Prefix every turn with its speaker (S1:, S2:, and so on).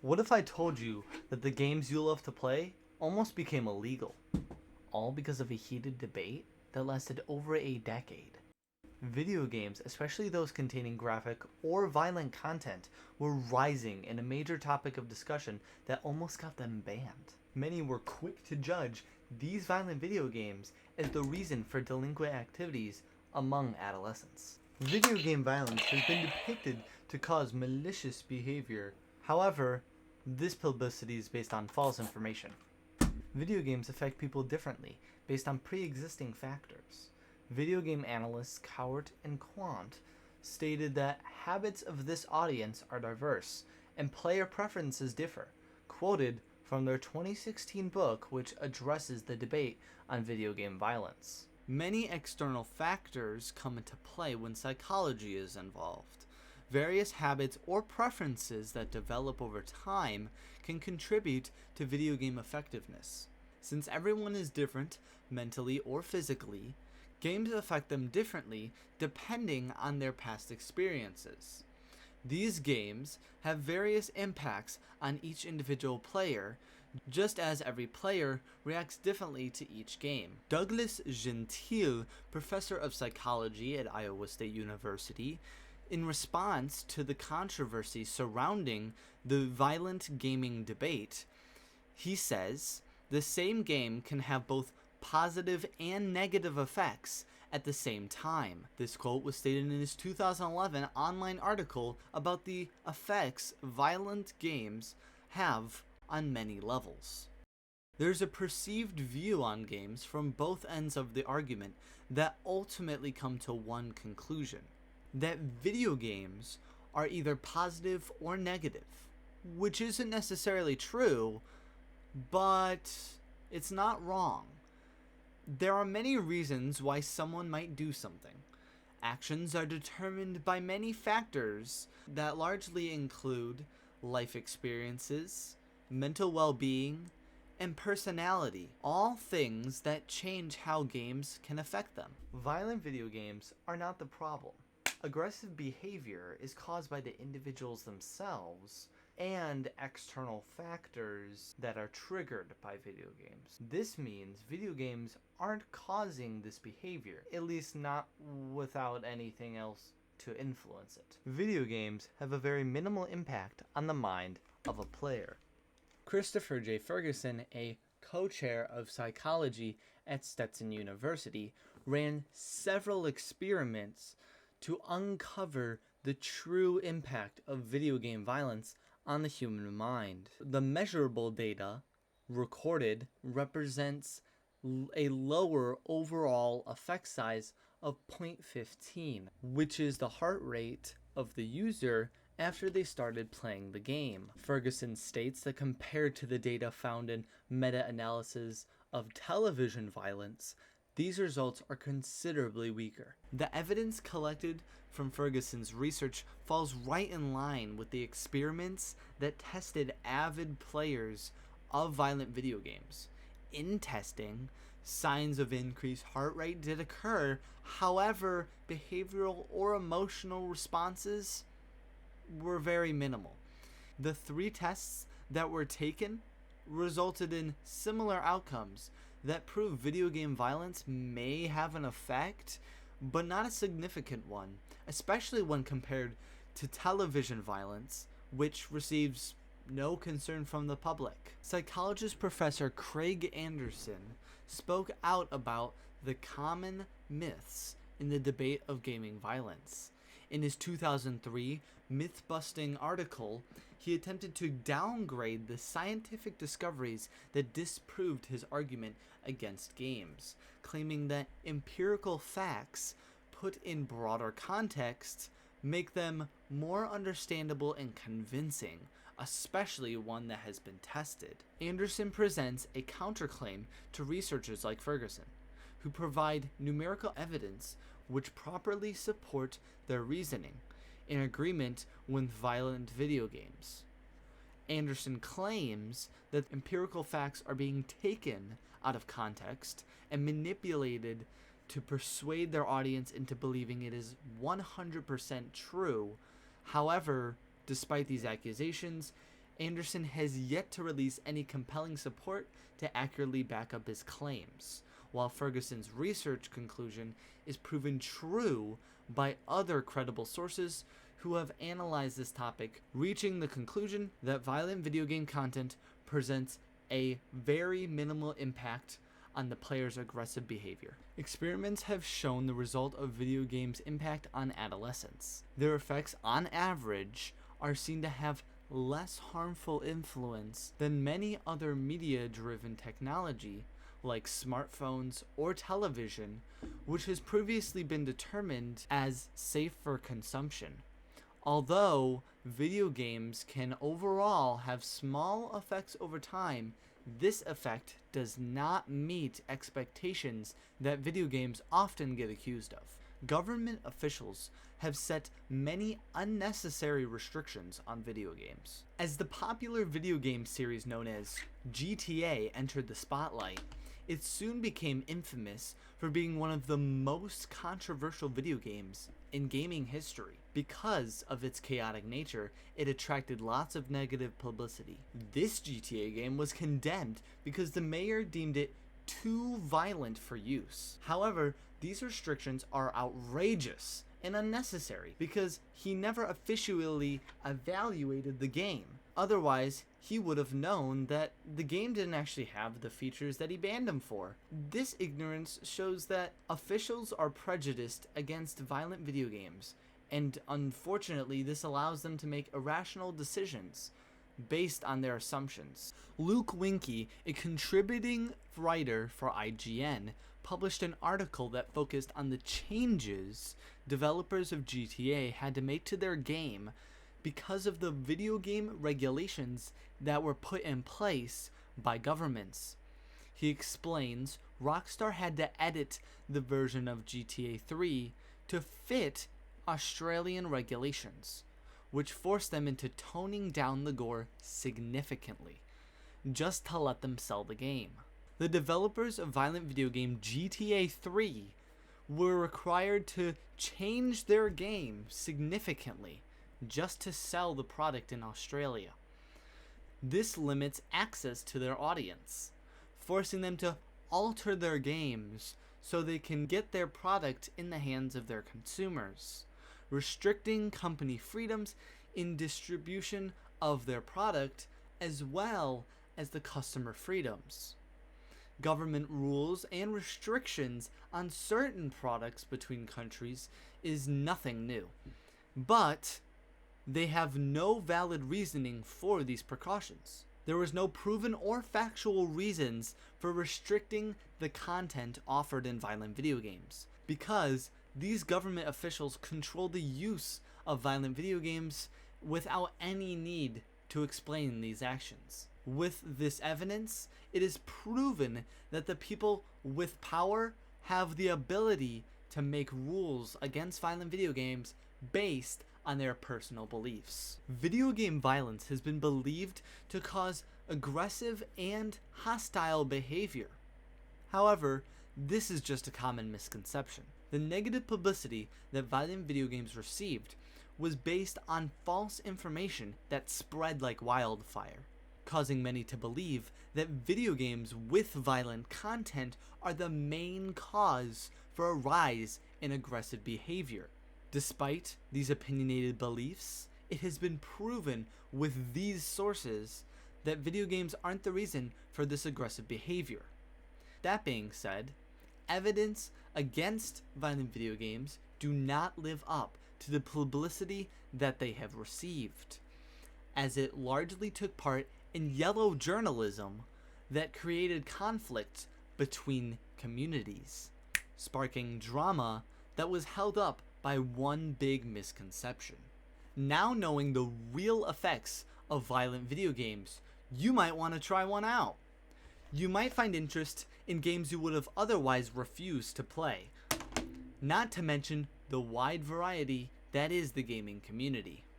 S1: What if I told you that the games you love to play almost became illegal? All because of a heated debate that lasted over a decade. Video games, especially those containing graphic or violent content, were rising in a major topic of discussion that almost got them banned. Many were quick to judge these violent video games as the reason for delinquent activities among adolescents. Video game violence has been depicted to cause malicious behavior. However, this publicity is based on false information. Video games affect people differently based on pre-existing factors. Video game analysts Cowart and Quant stated that habits of this audience are diverse and player preferences differ, quoted from their 2016 book which addresses the debate on video game violence. Many external factors come into play when psychology is involved. Various habits or preferences that develop over time can contribute to video game effectiveness. Since everyone is different, mentally or physically, games affect them differently depending on their past experiences. These games have various impacts on each individual player, just as every player reacts differently to each game. Douglas Gentile, professor of psychology at Iowa State University, in response to the controversy surrounding the violent gaming debate, he says, the same game can have both positive and negative effects at the same time. This quote was stated in his 2011 online article about the effects violent games have on many levels. There's a perceived view on games from both ends of the argument that ultimately come to one conclusion: that video games are either positive or negative, which isn't necessarily true, but it's not wrong. There are many reasons why someone might do something. Actions are determined by many factors that largely include life experiences, mental well-being, and personality, all things that change how games can affect them. Violent video games are not the problem. Aggressive behavior is caused by the individuals themselves and external factors that are triggered by video games. This means video games aren't causing this behavior, at least not without anything else to influence it. Video games have a very minimal impact on the mind of a player. Christopher J. Ferguson, a co-chair of psychology at Stetson University, ran several experiments to uncover the true impact of video game violence on the human mind. The measurable data recorded represents a lower overall effect size of 0.15, which is the heart rate of the user after they started playing the game. Ferguson states that compared to the data found in meta-analysis of television violence, these results are considerably weaker. The evidence collected from Ferguson's research falls right in line with the experiments that tested avid players of violent video games. In testing, signs of increased heart rate did occur, however, behavioral or emotional responses were very minimal. The 3 tests that were taken resulted in similar outcomes that prove video game violence may have an effect, but not a significant one, especially when compared to television violence, which receives no concern from the public. Psychologist Professor Craig Anderson spoke out about the common myths in the debate of gaming violence. In his 2003 myth-busting article, he attempted to downgrade the scientific discoveries that disproved his argument against games, claiming that empirical facts put in broader contexts make them more understandable and convincing, especially one that has been tested. Anderson presents a counterclaim to researchers like Ferguson, who provide numerical evidence which properly support their reasoning, in agreement with violent video games. Anderson claims that empirical facts are being taken out of context and manipulated to persuade their audience into believing it is 100% true. However, despite these accusations, Anderson has yet to release any compelling support to accurately back up his claims, while Ferguson's research conclusion is proven true by other credible sources who have analyzed this topic, reaching the conclusion that violent video game content presents a very minimal impact on the player's aggressive behavior. Experiments have shown the result of video games' impact on adolescents. Their effects, on average, are seen to have less harmful influence than many other media-driven technology, like smartphones or television, which has previously been determined as safe for consumption. Although video games can overall have small effects over time, this effect does not meet expectations that video games often get accused of. Government officials have set many unnecessary restrictions on video games. As the popular video game series known as GTA entered the spotlight, it soon became infamous for being one of the most controversial video games in gaming history. Because of its chaotic nature, it attracted lots of negative publicity. This GTA game was condemned because the mayor deemed it too violent for use. However, these restrictions are outrageous and unnecessary because he never officially evaluated the game. Otherwise, he would have known that the game didn't actually have the features that he banned him for. This ignorance shows that officials are prejudiced against violent video games, and unfortunately, this allows them to make irrational decisions based on their assumptions. Luke Winkie, a contributing writer for IGN, published an article that focused on the changes developers of GTA had to make to their game because of the video game regulations that were put in place by governments. He explains Rockstar had to edit the version of GTA 3 to fit Australian regulations, which forced them into toning down the gore significantly, just to let them sell the game. The developers of violent video game GTA 3 were required to change their game significantly just to sell the product in Australia. This limits access to their audience, forcing them to alter their games so they can get their product in the hands of their consumers, restricting company freedoms in distribution of their product as well as the customer freedoms. Government rules and restrictions on certain products between countries is nothing new, but they have no valid reasoning for these precautions. There was no proven or factual reasons for restricting the content offered in violent video games, because these government officials control the use of violent video games without any need to explain these actions. With this evidence, it is proven that the people with power have the ability to make rules against violent video games based on their personal beliefs. Video game violence has been believed to cause aggressive and hostile behavior. However, this is just a common misconception. The negative publicity that violent video games received was based on false information that spread like wildfire, causing many to believe that video games with violent content are the main cause for a rise in aggressive behavior. Despite these opinionated beliefs, it has been proven with these sources that video games aren't the reason for this aggressive behavior. That being said, evidence against violent video games do not live up to the publicity that they have received, as it largely took part in yellow journalism that created conflict between communities, sparking drama that was held up by one big misconception. Now knowing the real effects of violent video games, you might want to try one out. You might find interest in games you would have otherwise refused to play, not to mention the wide variety that is the gaming community.